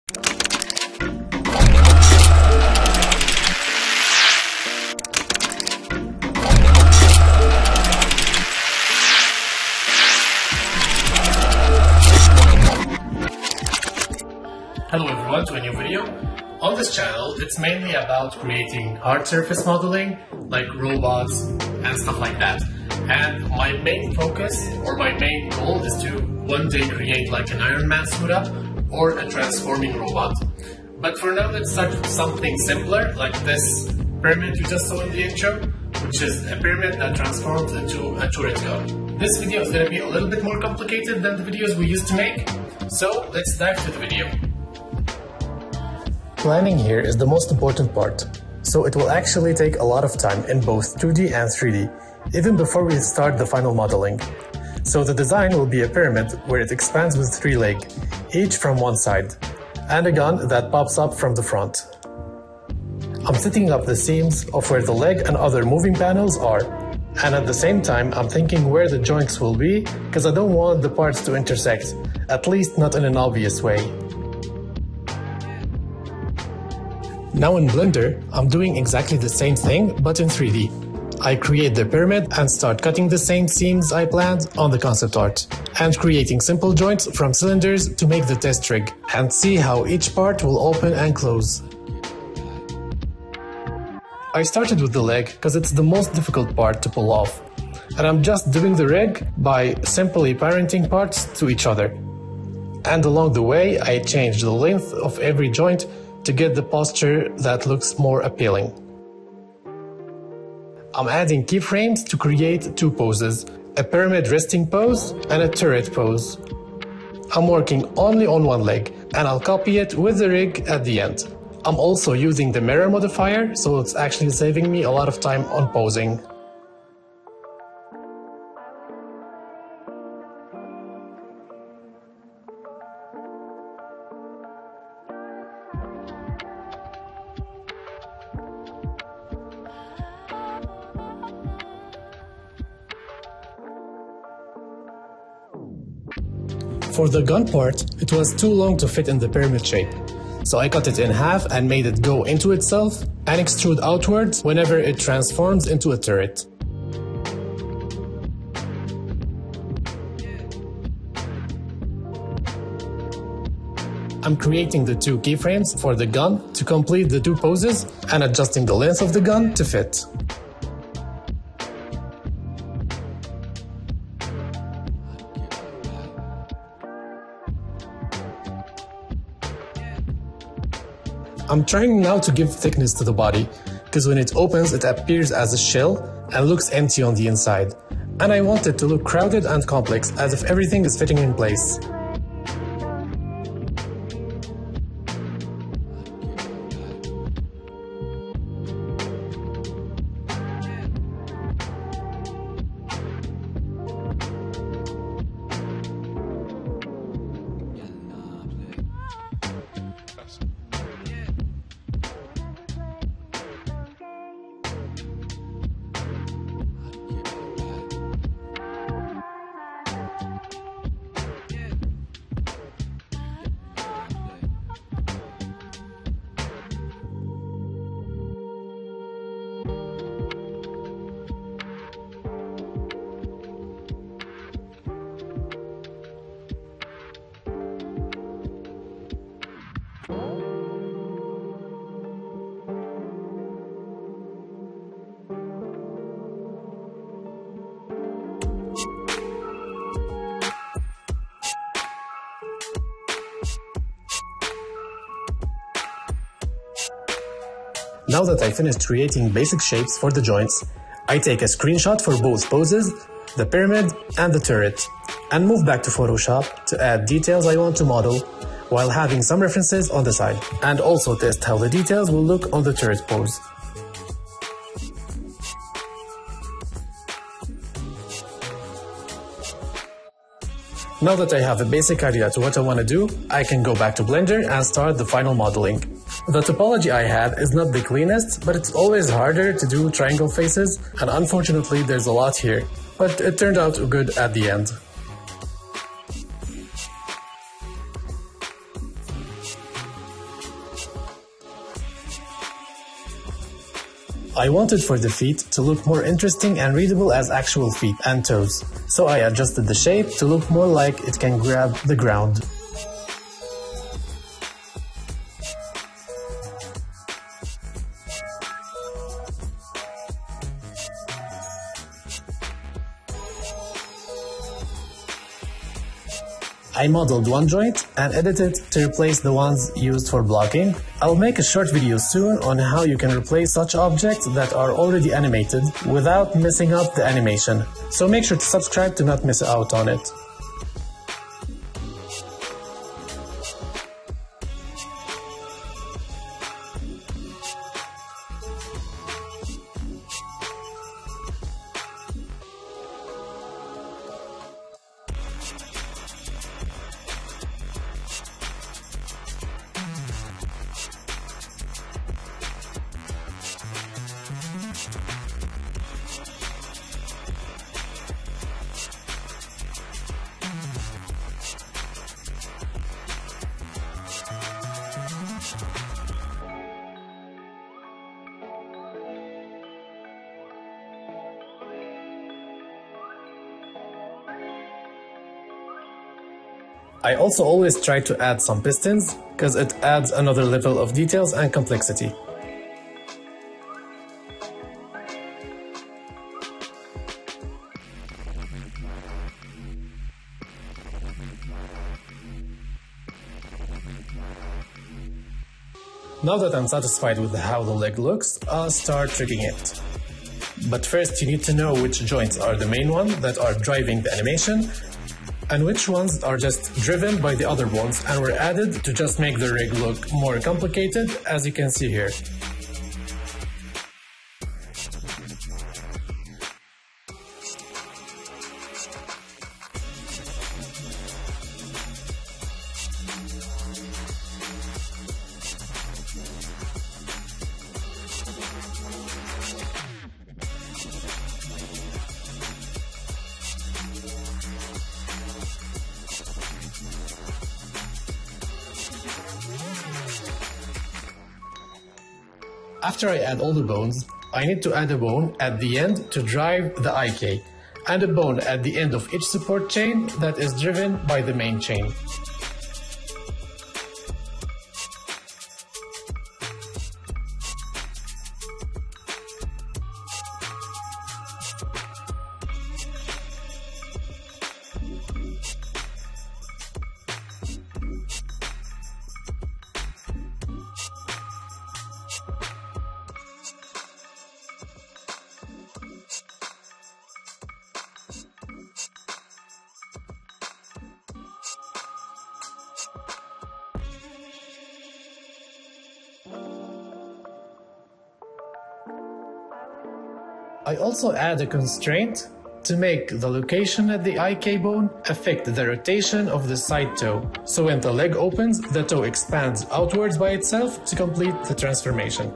Hello everyone to a new video. On this channel, it's mainly about creating hard surface modeling, like robots and stuff like that. And my main focus, or my main goal, is to one day create like an Iron Man suit up or a transforming robot. But for now, let's start with something simpler, like this pyramid you just saw in the intro, which is a pyramid that transforms into a turret gun. This video is going to be a little bit more complicated than the videos we used to make, so let's dive to the video. Planning here is the most important part, so it will actually take a lot of time in both 2D and 3D, even before we start the final modeling. So the design will be a pyramid where it expands with 3 legs, each from one side, and a gun that pops up from the front. I'm setting up the seams of where the leg and other moving panels are, and at the same time I'm thinking where the joints will be, because I don't want the parts to intersect, at least not in an obvious way. Now in Blender, I'm doing exactly the same thing, but in 3D. I create the pyramid and start cutting the same seams I planned on the concept art, and creating simple joints from cylinders to make the test rig, and see how each part will open and close. I started with the leg because it's the most difficult part to pull off, and I'm just doing the rig by simply parenting parts to each other. And along the way, I changed the length of every joint to get the posture that looks more appealing. I'm adding keyframes to create 2 poses, a pyramid resting pose and a turret pose. I'm working only on one leg, and I'll copy it with the rig at the end. I'm also using the mirror modifier, so it's actually saving me a lot of time on posing. For the gun part, it was too long to fit in the pyramid shape, so I cut it in half and made it go into itself and extrude outwards whenever it transforms into a turret. I'm creating the 2 keyframes for the gun to complete the 2 poses and adjusting the length of the gun to fit. I'm trying now to give thickness to the body, because when it opens it appears as a shell and looks empty on the inside, and I want it to look crowded and complex, as if everything is fitting in place. Now that I finished creating basic shapes for the joints, I take a screenshot for both poses, the pyramid and the turret, and move back to Photoshop to add details I want to model, while having some references on the side, and also test how the details will look on the turret pose. Now that I have a basic idea to what I want to do, I can go back to Blender and start the final modeling. The topology I had is not the cleanest, but it's always harder to do triangle faces, and unfortunately there's a lot here, but it turned out good at the end. I wanted for the feet to look more interesting and readable as actual feet and toes, so I adjusted the shape to look more like it can grab the ground. I modeled one joint and edited to replace the ones used for blocking. I'll make a short video soon on how you can replace such objects that are already animated without messing up the animation, so make sure to subscribe to not miss out on it. I also always try to add some pistons, because it adds another level of details and complexity. Now that I'm satisfied with how the leg looks, I'll start rigging it. But first you need to know which joints are the main ones that are driving the animation, and which ones are just driven by the other ones and were added to just make the rig look more complicated, as you can see here. After I add all the bones, I need to add a bone at the end to drive the IK, and a bone at the end of each support chain that is driven by the main chain. I also add a constraint to make the location at the IK bone affect the rotation of the side toe, so when the leg opens, the toe expands outwards by itself to complete the transformation.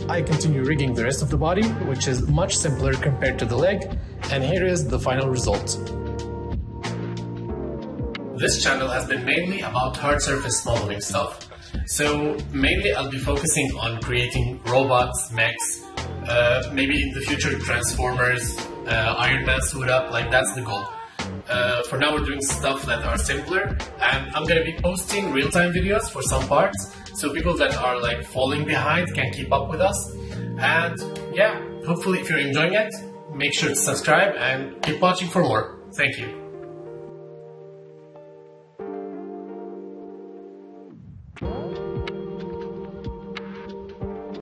I continue rigging the rest of the body, which is much simpler compared to the leg, and here is the final result. This channel has been mainly about hard surface modeling stuff, so mainly I'll be focusing on creating robots, mechs, maybe in the future transformers, Iron Man suit up, like that's the goal. For now we're doing stuff that are simpler, and I'm gonna be posting real-time videos for some parts, so people that are like falling behind can keep up with us. And yeah, hopefully if you're enjoying it, make sure to subscribe and keep watching for more. Thank you.